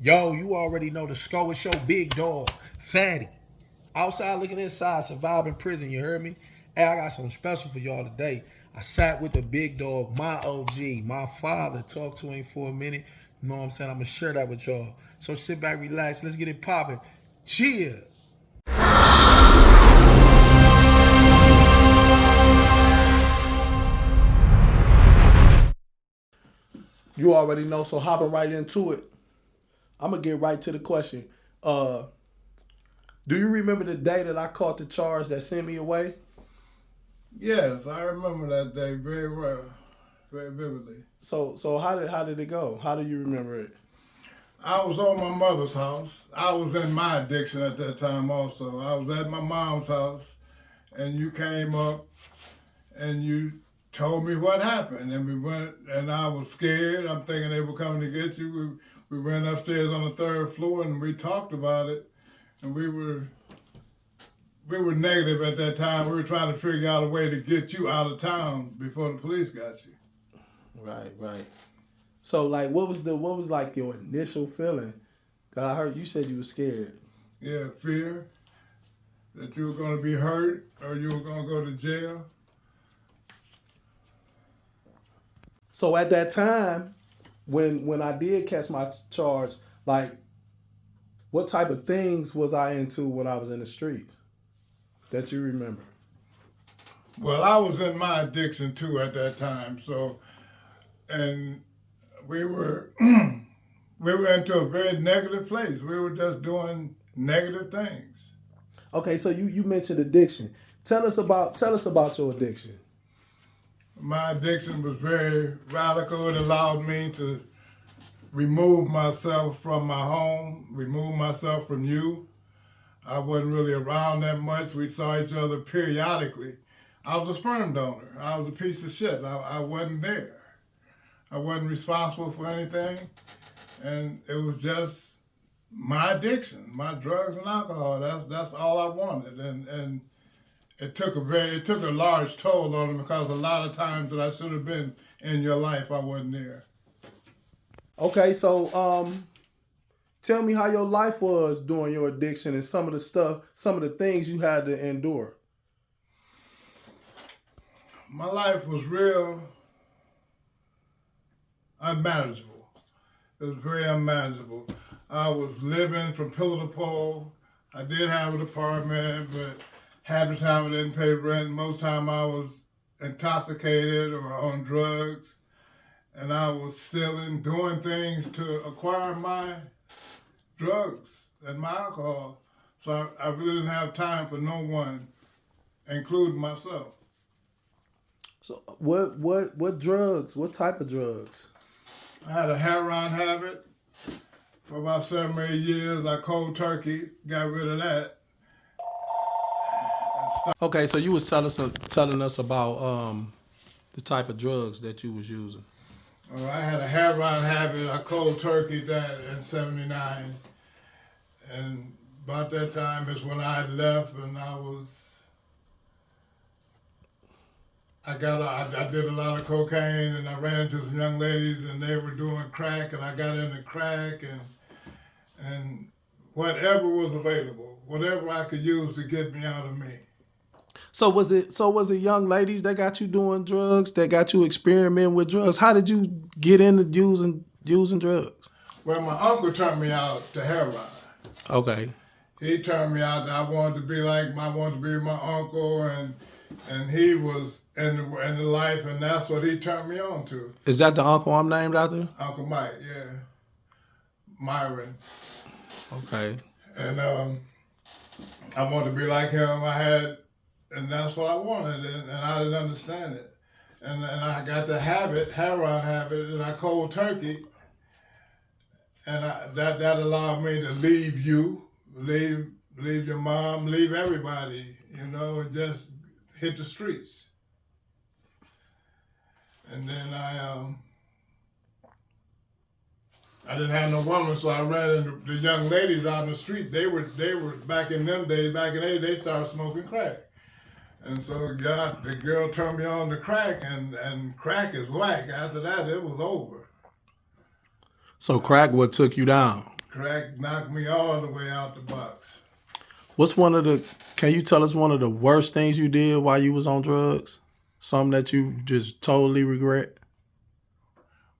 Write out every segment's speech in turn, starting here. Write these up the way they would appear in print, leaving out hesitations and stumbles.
Yo, you already know the score. It's your big dog, Fatty. Outside looking inside, surviving prison, you heard me? Hey, I got something special for y'all today. I sat with the big dog, my OG, my father, talked to him for a minute. You know what I'm saying? I'm going to share that with y'all. So sit back, relax, let's get it popping. Cheer. You already know, so hopping right into it. I'm going to get right to the question. Uh, do you remember the day that I caught the charge that sent me away? Yes, I remember that day very well, very vividly. So how did it go? How do you remember it? I was on my mother's house. I was in my addiction at that time also. I was at my mom's house, and you came up and you told me what happened. And we went, and I was scared. I'm thinking they were coming to get you. We went upstairs on the third floor, and we talked about it. And we were negative at that time. We were trying to figure out a way to get you out of town before the police got you. Right. So like what was like your initial feeling? Cause I heard you said you were scared. Yeah, fear that you were going to be hurt or you were going to go to jail. So at that time, when I did catch my charge, like what type of things was I into when I was in the streets that you remember? Well, I was in my addiction too at that time. So, and we were we were into a very negative place. We were just doing negative things. Okay, so you mentioned addiction. Tell us about your addiction. My addiction was very radical. It allowed me to remove myself from my home, remove myself from you. I wasn't really around that much. We saw each other periodically. I was a sperm donor. I was a piece of shit. I wasn't there. I wasn't responsible for anything. And it was just my addiction, my drugs and alcohol. That's all I wanted. And it took a large toll on me because a lot of times that I should have been in your life, I wasn't there. Okay, so tell me how your life was during your addiction and some of the things you had to endure. My life was real unmanageable. It was very unmanageable. I was living from pillar to pole. I did have an apartment, but half the time I didn't pay rent. Most time I was intoxicated or on drugs. And I was stealing, doing things to acquire my drugs and my alcohol. So I really didn't have time for no one, including myself. So what drugs? What type of drugs? I had a heroin habit for about 7 or 8 years. I cold turkey, got rid of that. Okay, so you was telling us about the type of drugs that you was using. I had a heroin habit. I cold turkey that in '79, and about that time is when I left, and I did a lot of cocaine, and I ran into some young ladies, and they were doing crack, and I got into crack, and whatever was available, whatever I could use to get me out of me. So was it young ladies that got you doing drugs, that got you experimenting with drugs? How did you get into using drugs? Well, my uncle turned me out to heroin. Okay. He turned me out. I wanted to be my uncle, and he was in the life, and that's what he turned me on to. Is that the uncle I'm named after? Uncle Mike, yeah, Myron. Okay. And I wanted to be like him. And that's what I wanted, and I didn't understand it. And I got the heroin habit, and I cold turkey, and that allowed me to leave you, leave your mom, leave everybody, and just hit the streets. And then I didn't have no woman, so I ran into the young ladies out in the street. They were back in them days, back in the 80s, they started smoking crack. And so the girl turned me on to crack, and crack is whack. After that, it was over. So crack what took you down? Crack knocked me all the way out the box. Can you tell us one of the worst things you did while you was on drugs? Something that you just totally regret?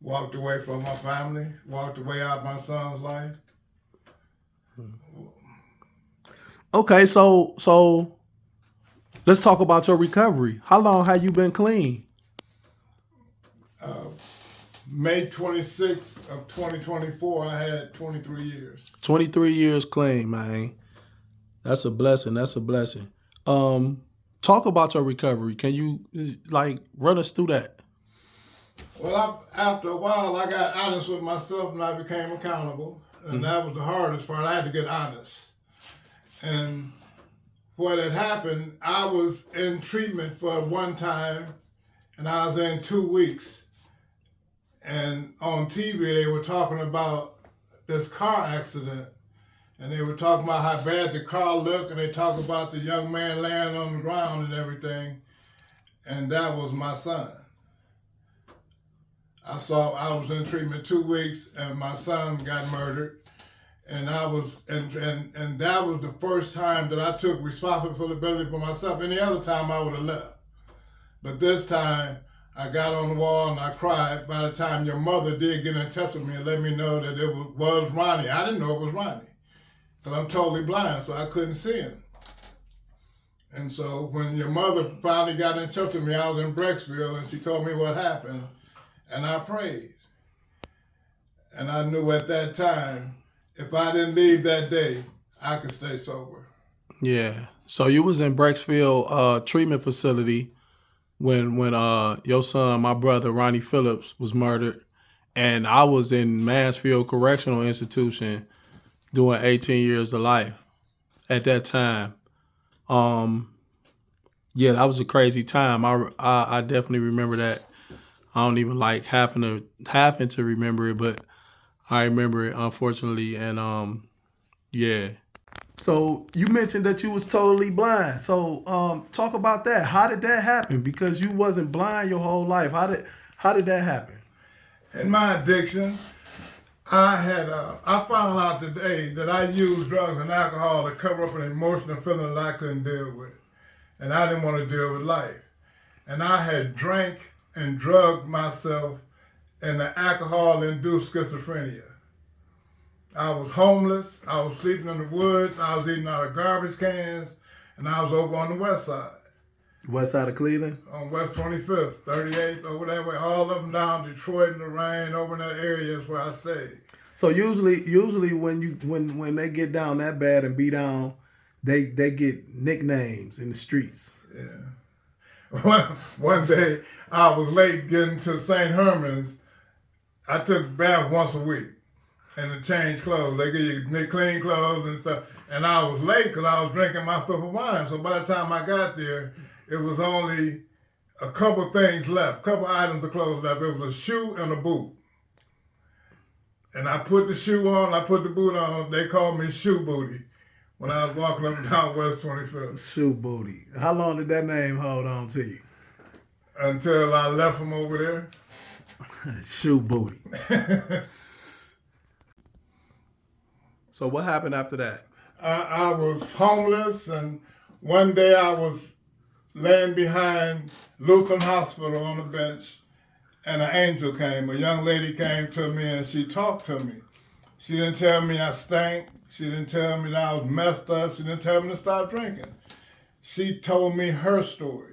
Walked away from my family, walked away out of my son's life. Okay, so let's talk about your recovery. How long have you been clean? May 26th of 2024, I had 23 years. 23 years clean, man. That's a blessing. That's a blessing. Talk about your recovery. Can you run us through that? Well, after a while, I got honest with myself and I became accountable. And that was the hardest part. I had to get honest. And what had happened, I was in treatment for one time and I was in 2 weeks. And on TV, they were talking about this car accident. And they were talking about how bad the car looked, and they talked about the young man laying on the ground and everything. And that was my son. I was in treatment 2 weeks, and my son got murdered. And that was the first time that I took responsibility for myself. Any other time I would have left. But this time, I got on the wall and I cried. By the time your mother did get in touch with me and let me know that it was Ronnie. I didn't know it was Ronnie. Because I'm totally blind, so I couldn't see him. And so when your mother finally got in touch with me, I was in Brecksville, and she told me what happened, and I prayed. And I knew at that time, if I didn't leave that day, I could stay sober. Yeah. So you was in Brecksville treatment facility when your son, my brother, Ronnie Phillips, was murdered. And I was in Mansfield Correctional Institution doing 18 years to life at that time. Yeah, that was a crazy time. I definitely remember that. I don't even like having to remember it, but I remember it, unfortunately. And yeah. So you mentioned that you was totally blind. So talk about that. How did that happen? Because you wasn't blind your whole life. How did that happen? In my addiction, I found out today that I used drugs and alcohol to cover up an emotional feeling that I couldn't deal with. And I didn't want to deal with life. And I had drank and drugged myself in the alcohol-induced schizophrenia. I was homeless, I was sleeping in the woods, I was eating out of garbage cans, and I was over on the west side. West side of Cleveland? On West 25th, 38th, over that way, all up and down Detroit, Lorraine, over in that area is where I stayed. So usually when they get down that bad and be down, they get nicknames in the streets. Yeah. One day, I was late getting to St. Herman's. I took a bath once a week and to change clothes. They give you clean clothes and stuff. And I was late because I was drinking my fifth of wine. So by the time I got there, it was only a couple things left, a couple items of clothes left. It was a shoe and a boot. And I put the shoe on, I put the boot on. They called me Shoe Booty when I was walking up and down West 25th. Shoe Booty. How long did that name hold on to you? Until I left them over there. Shoe Booty. So what happened after that? I was homeless, and one day I was laying behind Lutheran Hospital on the bench, and an angel came. A young lady came to me, and she talked to me. She didn't tell me I stank. She didn't tell me that I was messed up. She didn't tell me to stop drinking. She told me her story.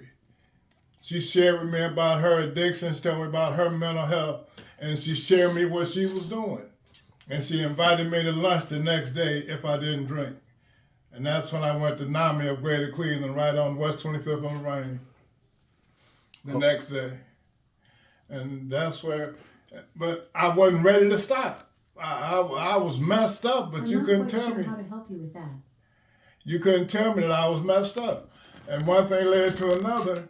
She shared with me about her addiction. She told me about her mental health, and she shared me what she was doing. And she invited me to lunch the next day if I didn't drink. And that's when I went to NAMI of Greater Cleveland, right on West 25th on Lorraine, the next day. And that's where, but I wasn't ready to stop. I was messed up, but you couldn't tell me. How to help you with that? You couldn't tell me that I was messed up. And one thing led to another.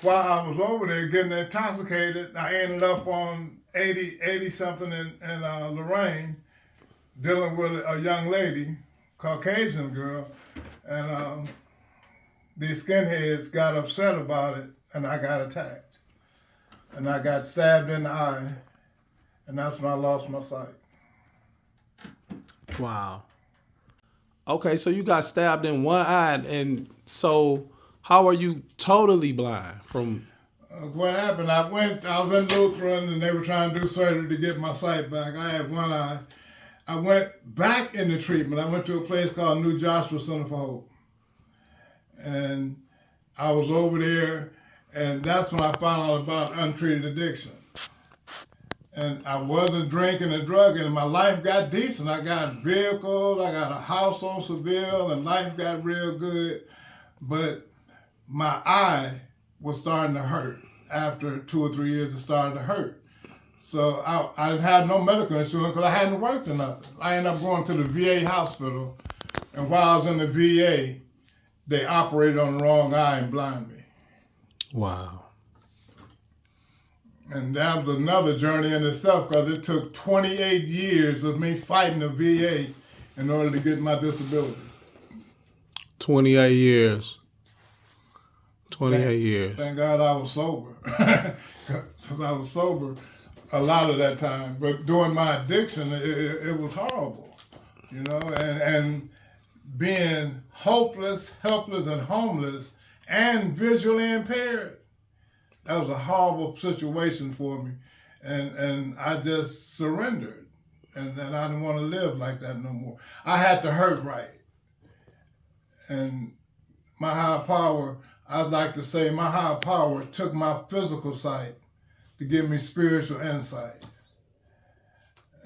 While I was over there getting intoxicated, I ended up on 80 something in Lorraine, dealing with a young lady, Caucasian girl, and these skinheads got upset about it, and I got attacked. And I got stabbed in the eye, and that's when I lost my sight. Wow. Okay, so you got stabbed in one eye, and so how are you totally blind from? What happened? I was in Lutheran, and they were trying to do surgery to get my sight back. I had one eye. I went back into treatment. I went to a place called New Joshua Center for Hope. And I was over there, and that's when I found out about untreated addiction. And I wasn't drinking and drugging, and my life got decent. I got a vehicle, I got a house on Seville, and life got real good. But my eye was starting to hurt. After 2 or 3 years, it started to hurt. So I had no medical insurance because I hadn't worked or nothing. I ended up going to the VA hospital, and while I was in the VA, they operated on the wrong eye and blinded me. Wow. And that was another journey in itself because it took 28 years of me fighting the VA in order to get my disability. 28 years. 28 years. Thank God I was sober. Because I was sober a lot of that time. But during my addiction, it was horrible, you know, and being hopeless, helpless, and homeless, and visually impaired. That was a horrible situation for me. And I just surrendered. And I didn't want to live like that no more. I had to hurt right. And my higher power, I'd like to say my higher power took my physical sight to give me spiritual insight.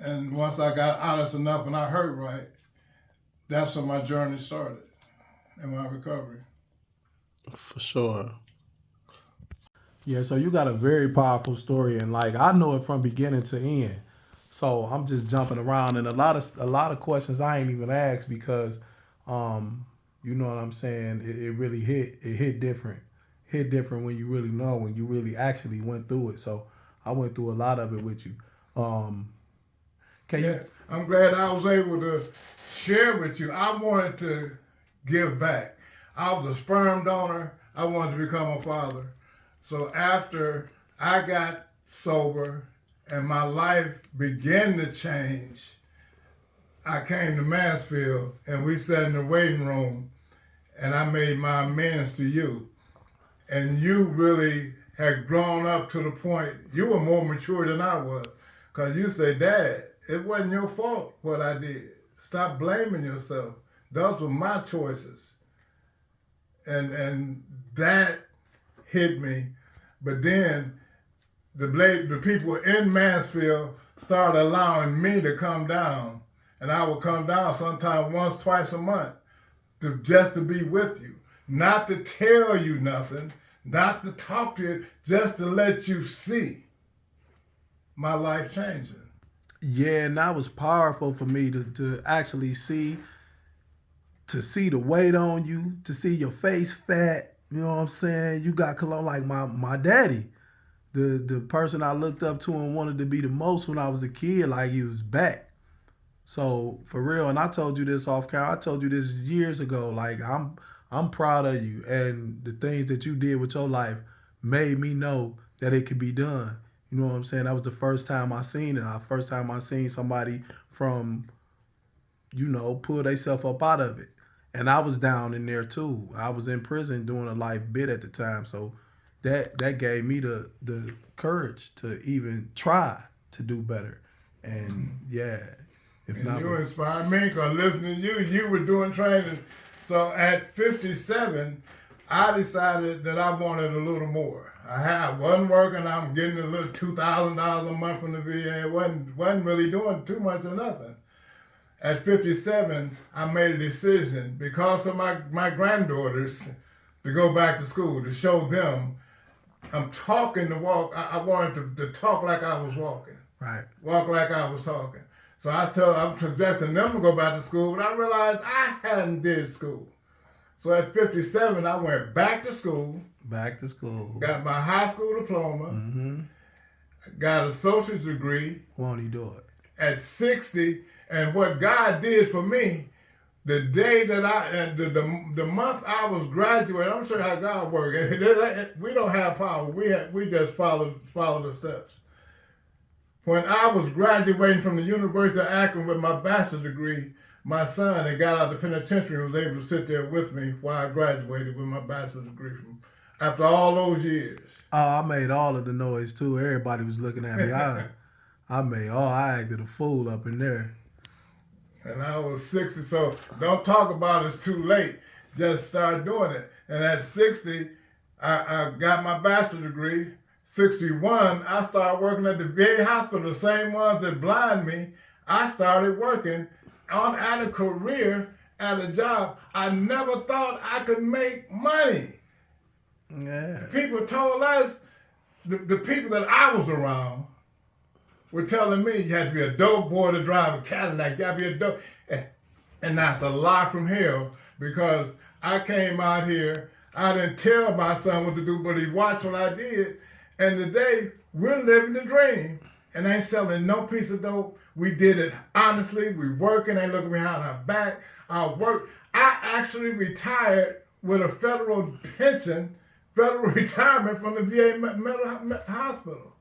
And once I got honest enough and I hurt right, that's when my journey started in my recovery. For sure. Yeah, so you got a very powerful story, and like I know it from beginning to end. So I'm just jumping around, and a lot of questions I ain't even asked because, you know what I'm saying. It really hit different. Hit different when you really know, when you really actually went through it. So I went through a lot of it with you. I'm glad I was able to share with you. I wanted to give back. I was a sperm donor. I wanted to become a father. So after I got sober and my life began to change, I came to Mansfield and we sat in the waiting room and I made my amends to you. And you really had grown up to the point, you were more mature than I was. Because you said, Dad, it wasn't your fault what I did. Stop blaming yourself. Those were my choices. And that hit me. But then the people in Mansfield started allowing me to come down. And I would come down sometime once, twice a month just to be with you. Not to tell you nothing, not to talk to you, just to let you see my life changing. Yeah, and that was powerful for me to actually see, to see the weight on you, to see your face fat. You know what I'm saying? You got cologne like my daddy, the person I looked up to and wanted to be the most when I was a kid, like he was back. So for real, and I told you this off camera. I told you this years ago. Like I'm proud of you, and the things that you did with your life made me know that it could be done. You know what I'm saying? That was the first time I seen it. The first time I seen somebody from, you know, pull themselves up out of it. And I was down in there too. I was in prison doing a life bid at the time. So that gave me the courage to even try to do better. And yeah. And you inspired me because listening to you were doing training. So at 57, I decided that I wanted a little more. I wasn't working. I'm getting a little $2,000 a month from the VA. Wasn't really doing too much of nothing. At 57, I made a decision because of my granddaughters to go back to school, to show them I'm talking to walk. I wanted to talk like I was walking. Right. Walk like I was talking. So I'm suggesting them to go back to school, but I realized I hadn't did school. So at 57, I went back to school. Back to school. Got my high school diploma. Mm-hmm. Got a associate's degree. Won't he do it? At 60, and what God did for me, the day that the month I was graduating, I'm sure how God works. We don't have power. We just follow the steps. When I was graduating from the University of Akron with my bachelor's degree, my son had got out of the penitentiary and was able to sit there with me while I graduated with my bachelor's degree after all those years. Oh, I made all of the noise too. Everybody was looking at me. I acted a fool up in there. And I was 60, so don't talk about it's too late. Just start doing it. And at 60, I got my bachelor's degree. 61, I started working at the VA hospital, the same ones that blind me. I started working at a career, at a job. I never thought I could make money. Yeah. People told us, the people that I was around were telling me you had to be a dope boy to drive a Cadillac. You had to be a dope. And that's a lie from hell, because I came out here, I didn't tell my son what to do, but he watched what I did. And today, we're living the dream and ain't selling no piece of dope. We did it honestly. We working, ain't looking behind our back. Our work. I actually retired with a federal pension, federal retirement from the VA mental hospital.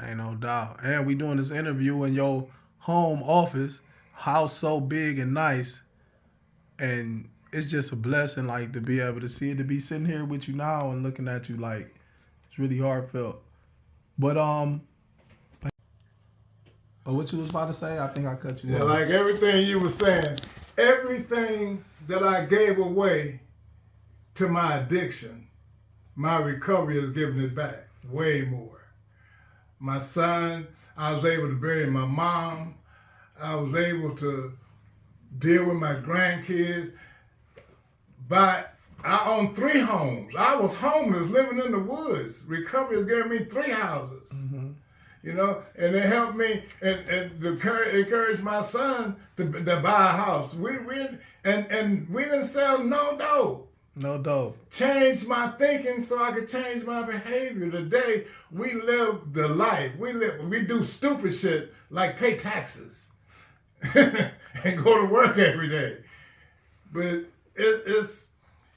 Ain't no doubt. And we doing this interview in your home office, house so big and nice. And it's just a blessing, like, to be able to see it, to be sitting here with you now and looking at you, like, it's really heartfelt. But what you was about to say? I think I cut you off. Like everything you were saying, everything that I gave away to my addiction, my recovery has given it back way more. My son, I was able to bury my mom. I was able to deal with my grandkids. But I own 3 homes. I was homeless, living in the woods. Recovery has given me 3 houses. Mm-hmm. You know, and it helped me and encourage my son to buy a house. We didn't sell no dope. No dope. Changed my thinking so I could change my behavior. Today, we live the life. We do stupid shit like pay taxes and go to work every day. But it's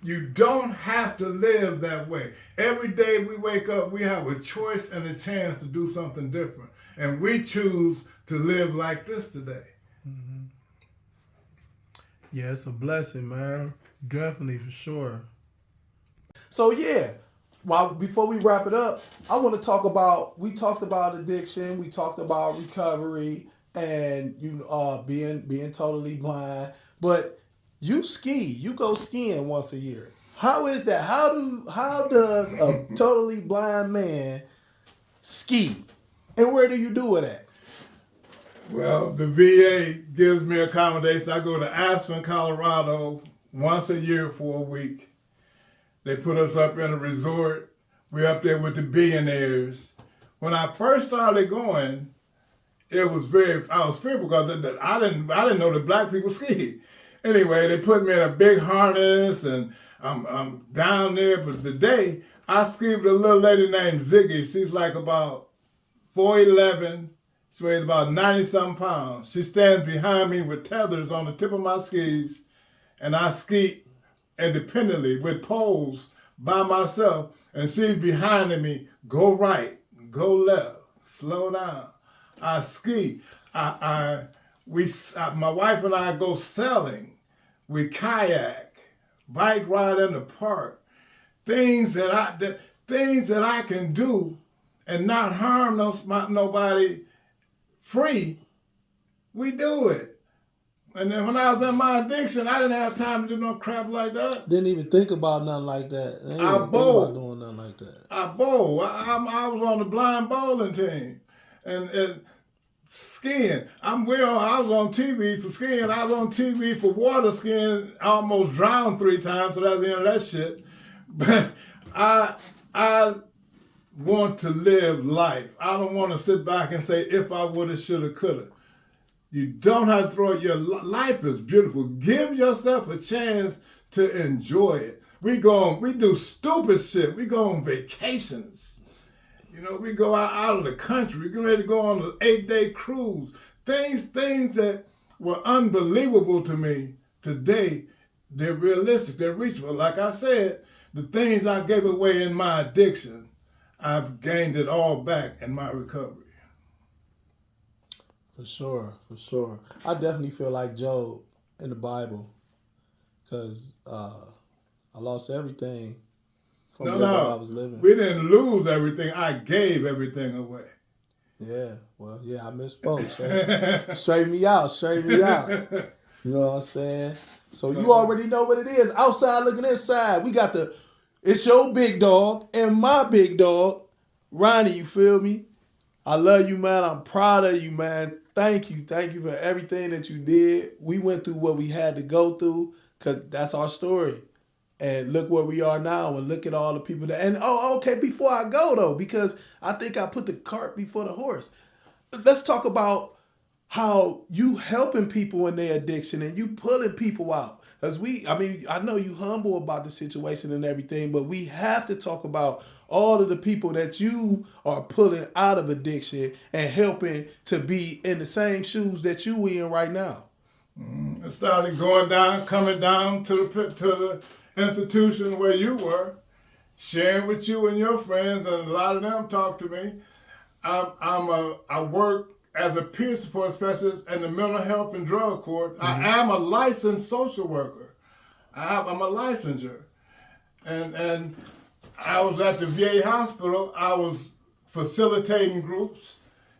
you don't have to live that way. Every day we wake up, we have a choice and a chance to do something different. And we choose to live like this today. Mm-hmm. Yeah, it's a blessing, man. Definitely, for sure. So, yeah, before we wrap it up, I want to talk about, we talked about addiction, we talked about recovery, and being totally blind. But you go skiing once a year. How is that? How does a totally blind man ski? And where do you do it at? Well, the VA gives me accommodations. I go to Aspen, Colorado once a year for a week. They put us up in a resort. We're up there with the billionaires. When I first started going, I was fearful because I didn't know that black people ski. Anyway, they put me in a big harness and I'm down there. But today, I ski with a little lady named Ziggy. She's like about 4'11". She weighs about 90-something pounds. She stands behind me with tethers on the tip of my skis, and I ski independently with poles by myself, and she's behind me. Go right, go left, slow down. I ski. My wife and I go sailing. We kayak, bike ride in the park. Things that I can do and not harm nobody free. We do it. And then when I was in my addiction, I didn't have time to do no crap like that. Didn't even think about nothing like that. I bowl. Think about doing nothing like that. I bowl. I was on the blind bowling team, and skiing. I was on TV for skiing. I was on TV for water skiing. I almost drowned 3 times, so that's the end of that shit. But I want to live life. I don't want to sit back and say, if I woulda, shoulda, coulda. You don't have to throw it. Your life is beautiful. Give yourself a chance to enjoy it. We do stupid shit. We go on vacations. You know, we go out of the country. We get ready to go on an 8-day cruise. Things that were unbelievable to me today, they're realistic. They're reachable. Like I said, the things I gave away in my addiction, I've gained it all back in my recovery. For sure, for sure. I definitely feel like Job in the Bible because I lost everything from No, living how I no, was living. we didn't lose everything. I gave everything away. Yeah, well, yeah, I misspoke. Straighten me out, straighten me out. You know what I'm saying? So you already know what it is. Outside looking inside, we got it's your big dog and my big dog, Ronnie, you feel me? I love you, man. I'm proud of you, man. Thank you. Thank you for everything that you did. We went through what we had to go through because that's our story. And look where we are now and look at all the people that. And okay, before I go, though, because I think I put the cart before the horse. Let's talk about how you helping people in their addiction and you pulling people out. Because I know you humble about the situation and everything, but we have to talk about all of the people that you are pulling out of addiction and helping to be in the same shoes that you in right now. It started going down, coming down to the institution where you were, sharing with you and your friends, and a lot of them talk to me. I work as a peer support specialist in the mental health and drug court. Mm-hmm. I am a licensed social worker. I'm a licensure, and I was at the VA hospital. I was facilitating groups,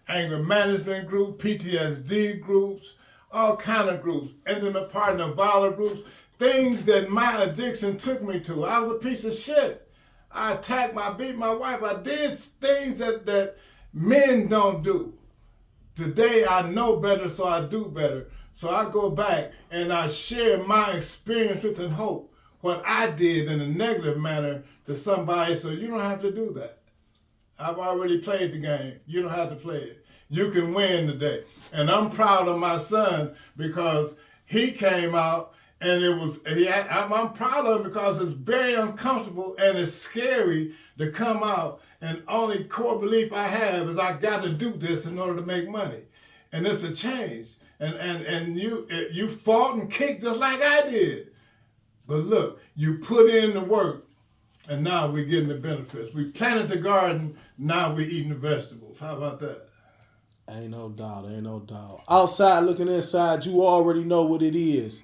anger management group, PTSD groups, all kind of groups, intimate partner violent groups, things that my addiction took me to. I was a piece of shit. I attacked, I beat my wife. I did things that men don't do. Today I know better, so I do better. So I go back and I share my experience with and hope what I did in a negative manner to somebody, so you don't have to do that. I've already played the game. You don't have to play it. You can win today. And I'm proud of my son because he came out and I'm proud of him because it's very uncomfortable and it's scary to come out, and only core belief I have is I got to do this in order to make money. And it's a change. And you fought and kicked just like I did. But look, you put in the work, and now we're getting the benefits. We planted the garden, now we're eating the vegetables. How about that? Ain't no doubt, ain't no doubt. Outside looking inside, you already know what it is.